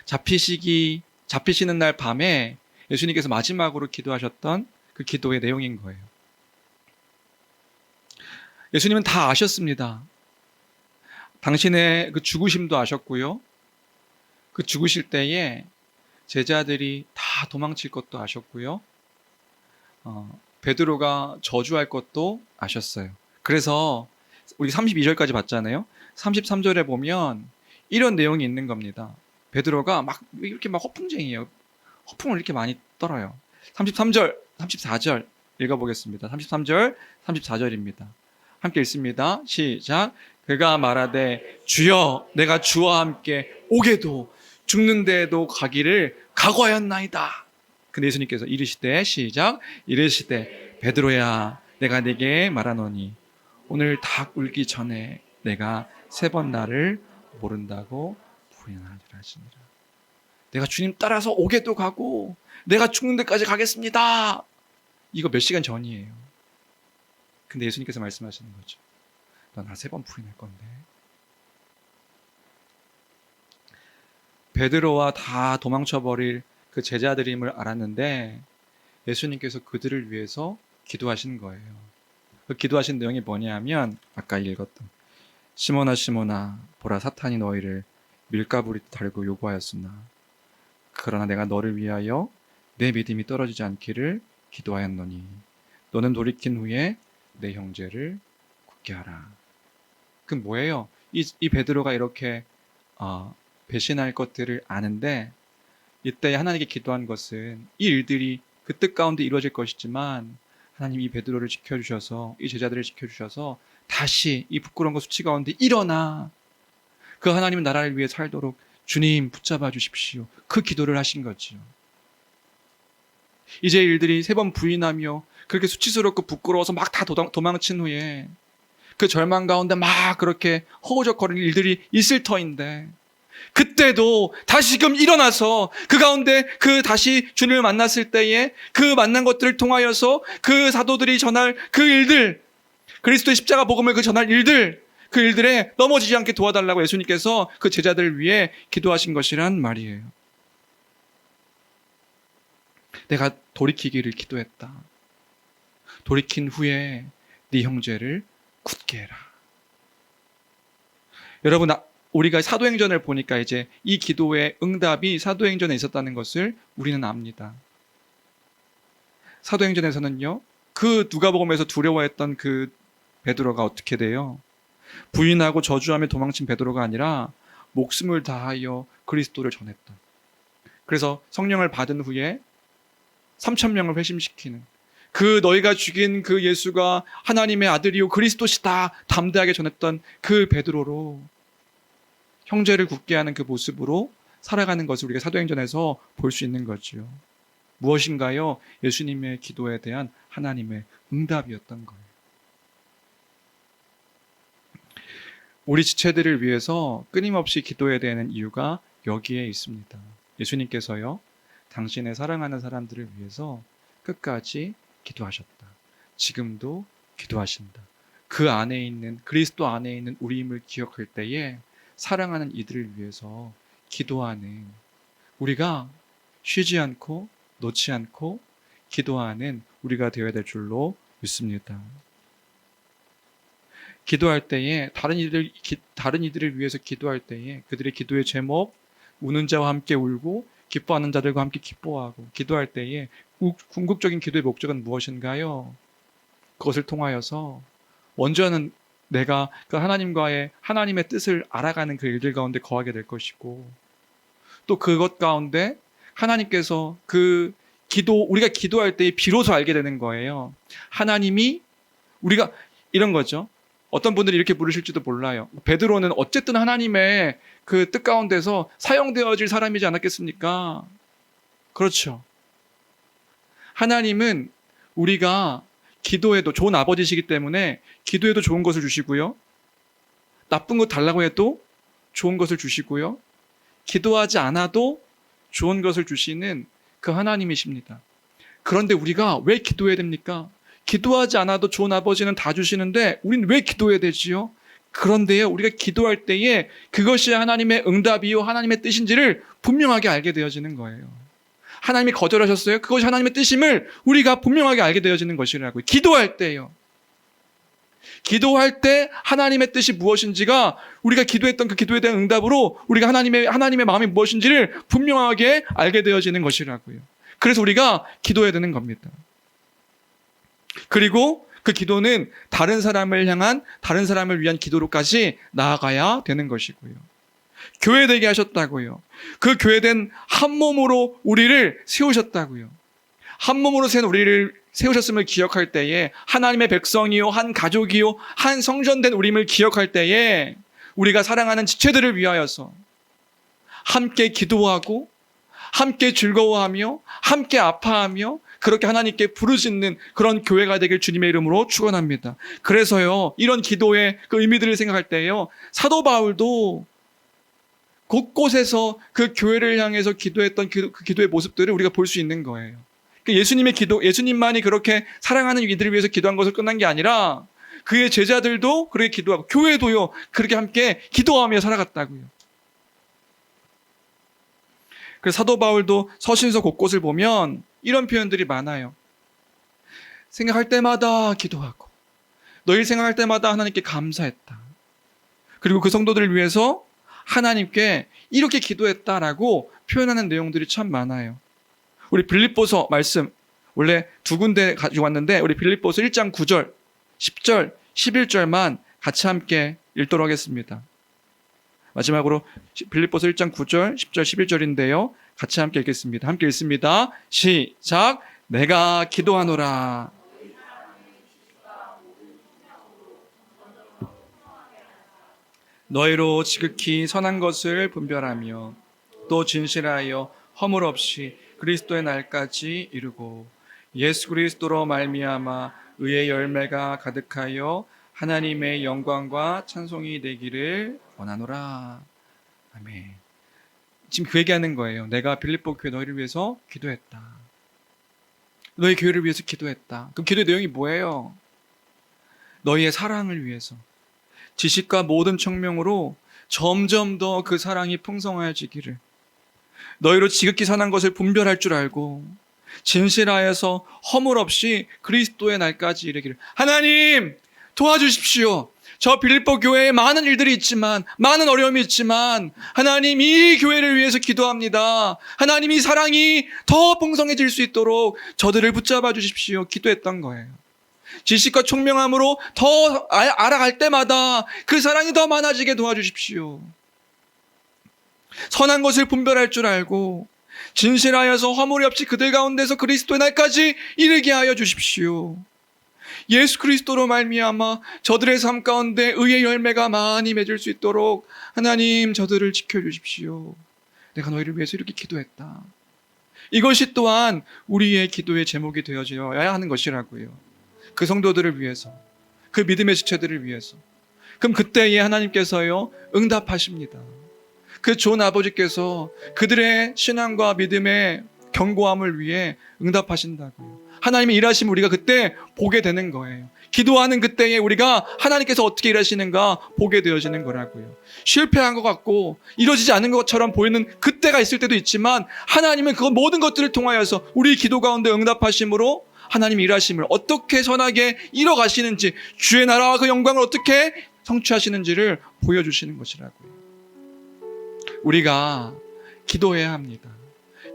잡히시는 날 밤에 예수님께서 마지막으로 기도하셨던 그 기도의 내용인 거예요. 예수님은 다 아셨습니다. 당신의 그 죽으심도 아셨고요, 그 죽으실 때에 제자들이 다 도망칠 것도 아셨고요, 베드로가 저주할 것도 아셨어요. 그래서 우리 32절까지 봤잖아요. 33절에 보면 이런 내용이 있는 겁니다. 베드로가 이렇게 허풍쟁이에요. 허풍을 이렇게 많이 떨어요. 33절, 34절 읽어보겠습니다. 33절, 34절입니다. 함께 읽습니다. 시작. 그가 말하되 주여 내가 주와 함께 오게도 죽는 데에도 가기를 각오하였나이다. 근데 예수님께서 이르시되, 시작, 이르시되 베드로야 내가 네게 말하노니 오늘 닭 울기 전에 내가 3번 나를 모른다고 부인하리라 하시니라. 내가 주님 따라서 오게도 가고 내가 죽는 데까지 가겠습니다. 이거 몇 시간 전이에요. 근데 예수님께서 말씀하시는 거죠. 너 나 3번 부인할 건데. 베드로와 다 도망쳐버릴 그 제자들임을 알았는데 예수님께서 그들을 위해서 기도하신 거예요. 그 기도하신 내용이 뭐냐면 아까 읽었던 시몬아 시몬아 보라 사탄이 너희를 밀가부리 달고 요구하였으나 그러나 내가 너를 위하여 내 믿음이 떨어지지 않기를 기도하였노니 너는 돌이킨 후에 내 형제를 굳게 하라. 그 뭐예요? 이 베드로가 이렇게 배신할 것들을 아는데 이때 하나님께 기도한 것은 이 일들이 그 뜻 가운데 이루어질 것이지만 하나님 이 베드로를 지켜주셔서 이 제자들을 지켜주셔서 다시 이 부끄러운 것 수치 가운데 일어나 그 하나님 나라를 위해 살도록 주님 붙잡아 주십시오. 그 기도를 하신 거지요. 이제 일들이 3번 부인하며 그렇게 수치스럽고 부끄러워서 막 다 도망친 후에 그 절망 가운데 막 그렇게 허우적거리는 일들이 있을 터인데 그때도 다시금 일어나서 그 가운데 그 다시 주님을 만났을 때에 그 만난 것들을 통하여서 그 사도들이 전할 그 일들, 그리스도의 십자가 복음을 그 전할 일들, 그 일들에 넘어지지 않게 도와달라고 예수님께서 그 제자들을 위해 기도하신 것이란 말이에요. 내가 돌이키기를 기도했다. 돌이킨 후에 네 형제를 굳게 해라. 여러분, 우리가 사도행전을 보니까 이제 이 기도의 응답이 사도행전에 있었다는 것을 우리는 압니다. 사도행전에서는요, 그 누가복음에서 두려워했던 그 베드로가 어떻게 돼요? 부인하고 저주하며 도망친 베드로가 아니라 목숨을 다하여 그리스도를 전했던. 그래서 성령을 받은 후에 3,000명을 회심시키는, 그 너희가 죽인 그 예수가 하나님의 아들이요 그리스도시다 담대하게 전했던 그 베드로로 형제를 굳게 하는 그 모습으로 살아가는 것을 우리가 사도행전에서 볼 수 있는 거죠. 무엇인가요? 예수님의 기도에 대한 하나님의 응답이었던 거예요. 우리 지체들을 위해서 끊임없이 기도해야 되는 이유가 여기에 있습니다. 예수님께서요, 당신의 사랑하는 사람들을 위해서 끝까지 기도하셨다. 지금도 기도하신다. 그 안에 있는, 그리스도 안에 있는 우리임을 기억할 때에 사랑하는 이들을 위해서 기도하는, 우리가 쉬지 않고 놓지 않고 기도하는 우리가 되어야 될 줄로 믿습니다. 기도할 때에 다른 이들을 위해서 기도할 때에 그들의 기도의 제목, 우는 자와 함께 울고 기뻐하는 자들과 함께 기뻐하고, 기도할 때에 궁극적인 기도의 목적은 무엇인가요? 그것을 통하여서 먼저는 내가 그 하나님의 뜻을 알아가는 그 일들 가운데 거하게 될 것이고, 또 그것 가운데 하나님께서 우리가 기도할 때 비로소 알게 되는 거예요. 하나님이, 우리가 이런 거죠. 어떤 분들이 이렇게 부르실지도 몰라요. 베드로는 어쨌든 하나님의 그 뜻 가운데서 사용되어질 사람이지 않았겠습니까? 그렇죠. 하나님은 우리가 기도해도 좋은 아버지시기 때문에 기도해도 좋은 것을 주시고요. 나쁜 것 달라고 해도 좋은 것을 주시고요. 기도하지 않아도 좋은 것을 주시는 그 하나님이십니다. 그런데 우리가 왜 기도해야 됩니까? 기도하지 않아도 좋은 아버지는 다 주시는데 우리는 왜 기도해야 되지요? 그런데요, 우리가 기도할 때에 그것이 하나님의 응답이요 하나님의 뜻인지를 분명하게 알게 되어지는 거예요. 하나님이 거절하셨어요? 그것이 하나님의 뜻임을 우리가 분명하게 알게 되어지는 것이라고요. 기도할 때요. 기도할 때 하나님의 뜻이 무엇인지가, 우리가 기도했던 그 기도에 대한 응답으로 우리가 하나님의 마음이 무엇인지를 분명하게 알게 되어지는 것이라고요. 그래서 우리가 기도해야 되는 겁니다. 그리고 그 기도는 다른 사람을 위한 기도로까지 나아가야 되는 것이고요. 교회되게 하셨다고요. 그 교회된 한 몸으로 우리를 세우셨다고요. 한 몸으로 센 우리를 세우셨음을 기억할 때에, 하나님의 백성이요 한 가족이요 한 성전된 우리임을 기억할 때에, 우리가 사랑하는 지체들을 위하여서 함께 기도하고 함께 즐거워하며 함께 아파하며 그렇게 하나님께 부르짖는 그런 교회가 되길 주님의 이름으로 축원합니다. 그래서요, 이런 기도의 그 의미들을 생각할 때요, 사도 바울도 곳곳에서 그 교회를 향해서 기도했던 그 기도의 모습들을 우리가 볼 수 있는 거예요. 예수님의 기도, 예수님만이 그렇게 사랑하는 이들을 위해서 기도한 것을 끝난 게 아니라 그의 제자들도 그렇게 기도하고 교회도요 그렇게 함께 기도하며 살아갔다고요. 그래서 사도 바울도 서신서 곳곳을 보면 이런 표현들이 많아요. 생각할 때마다 기도하고, 너희를 생각할 때마다 하나님께 감사했다. 그리고 그 성도들을 위해서 하나님께 이렇게 기도했다라고 표현하는 내용들이 참 많아요. 우리 빌립보서 말씀, 원래 2군데 가지고 왔는데 우리 빌립보서 1장 9절, 10절, 11절만 같이 함께 읽도록 하겠습니다. 마지막으로 빌립보서 1장 9절, 10절, 11절인데요. 같이 함께 읽겠습니다. 함께 읽습니다. 시작. 내가 기도하노라. 너희로 지극히 선한 것을 분별하며 또 진실하여 허물 없이 그리스도의 날까지 이루고 예수 그리스도로 말미암아 의의 열매가 가득하여 하나님의 영광과 찬송이 되기를 원하노라. 아멘. 지금 그 얘기하는 거예요. 내가 빌립보 교회 너희를 위해서 기도했다. 너희 교회를 위해서 기도했다. 그럼 기도의 내용이 뭐예요? 너희의 사랑을 위해서 지식과 모든 청명으로 점점 더 그 사랑이 풍성해지기를, 너희로 지극히 선한 것을 분별할 줄 알고 진실하여서 허물 없이 그리스도의 날까지 이르기를. 하나님 도와주십시오. 저 빌립보 교회에 많은 일들이 있지만, 많은 어려움이 있지만 하나님 이 교회를 위해서 기도합니다. 하나님 이 사랑이 더 풍성해질 수 있도록 저들을 붙잡아 주십시오. 기도했던 거예요. 지식과 총명함으로 더 알아갈 때마다 그 사랑이 더 많아지게 도와주십시오. 선한 것을 분별할 줄 알고 진실하여서 허물이 없이 그들 가운데서 그리스도의 날까지 이르게 하여 주십시오. 예수 그리스도로 말미암아 저들의 삶 가운데 의의 열매가 많이 맺을 수 있도록 하나님 저들을 지켜주십시오. 내가 너희를 위해서 이렇게 기도했다. 이것이 또한 우리의 기도의 제목이 되어져야 하는 것이라고요. 그 성도들을 위해서, 그 믿음의 지체들을 위해서. 그럼 그때에 하나님께서요 응답하십니다. 그 좋은 아버지께서 그들의 신앙과 믿음의 견고함을 위해 응답하신다고요. 하나님의 일하심을 우리가 그때 보게 되는 거예요. 기도하는 그때에 우리가 하나님께서 어떻게 일하시는가 보게 되어지는 거라고요. 실패한 것 같고 이루어지지 않은 것처럼 보이는 그때가 있을 때도 있지만, 하나님은 그 모든 것들을 통하여서 우리 기도 가운데 응답하심으로 하나님의 일하심을 어떻게 선하게 이뤄가시는지, 주의 나라와 그 영광을 어떻게 성취하시는지를 보여주시는 것이라고요. 우리가 기도해야 합니다.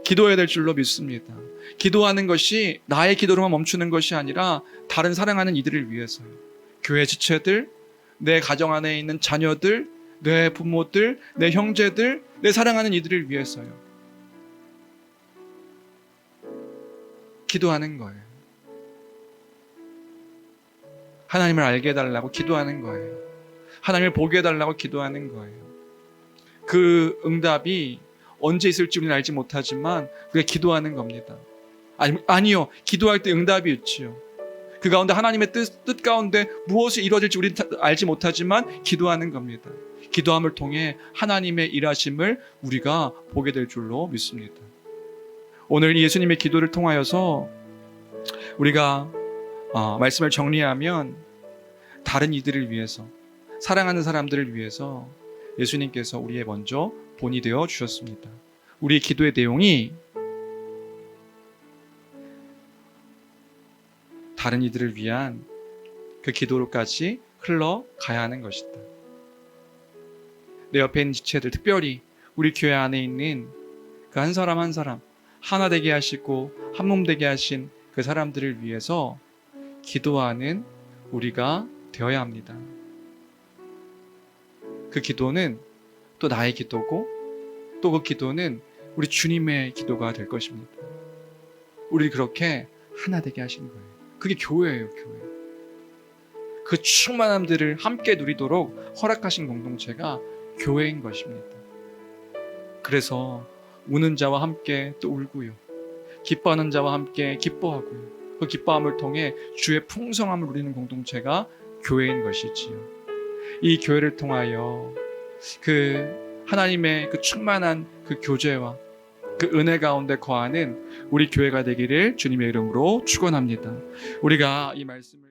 기도해야 될 줄로 믿습니다. 기도하는 것이 나의 기도로만 멈추는 것이 아니라 다른 사랑하는 이들을 위해서요. 교회 지체들, 내 가정 안에 있는 자녀들, 내 부모들, 내 형제들, 내 사랑하는 이들을 위해서요. 기도하는 거예요. 하나님을 알게 해달라고 기도하는 거예요. 하나님을 보게 해달라고 기도하는 거예요. 그 응답이 언제 있을지 우리는 알지 못하지만 우리가 기도하는 겁니다. 아니요. 기도할 때 응답이 있지요. 그 가운데 하나님의 뜻 가운데 무엇이 이루어질지 우리는 알지 못하지만 기도하는 겁니다. 기도함을 통해 하나님의 일하심을 우리가 보게 될 줄로 믿습니다. 오늘 예수님의 기도를 통하여서 우리가 말씀을 정리하면 다른 이들을 위해서, 사랑하는 사람들을 위해서 예수님께서 우리의 먼저 본이 되어 주셨습니다. 우리의 기도의 내용이 다른 이들을 위한 그 기도로까지 흘러가야 하는 것이다. 내 옆에 있는 지체들, 특별히 우리 교회 안에 있는 그 한 사람 한 사람 하나 되게 하시고 한 몸 되게 하신 그 사람들을 위해서 기도하는 우리가 되어야 합니다. 그 기도는 또 나의 기도고, 또 그 기도는 우리 주님의 기도가 될 것입니다. 우리 그렇게 하나 되게 하시는 거예요. 그게 교회예요, 교회. 그 충만함들을 함께 누리도록 허락하신 공동체가 교회인 것입니다. 그래서 우는 자와 함께 또 울고요, 기뻐하는 자와 함께 기뻐하고요, 그 기뻐함을 통해 주의 풍성함을 누리는 공동체가 교회인 것이지요. 이 교회를 통하여 그 하나님의 그 충만한 그 교제와 그 은혜 가운데 거하는 우리 교회가 되기를 주님의 이름으로 축원합니다. 우리가 이 말씀을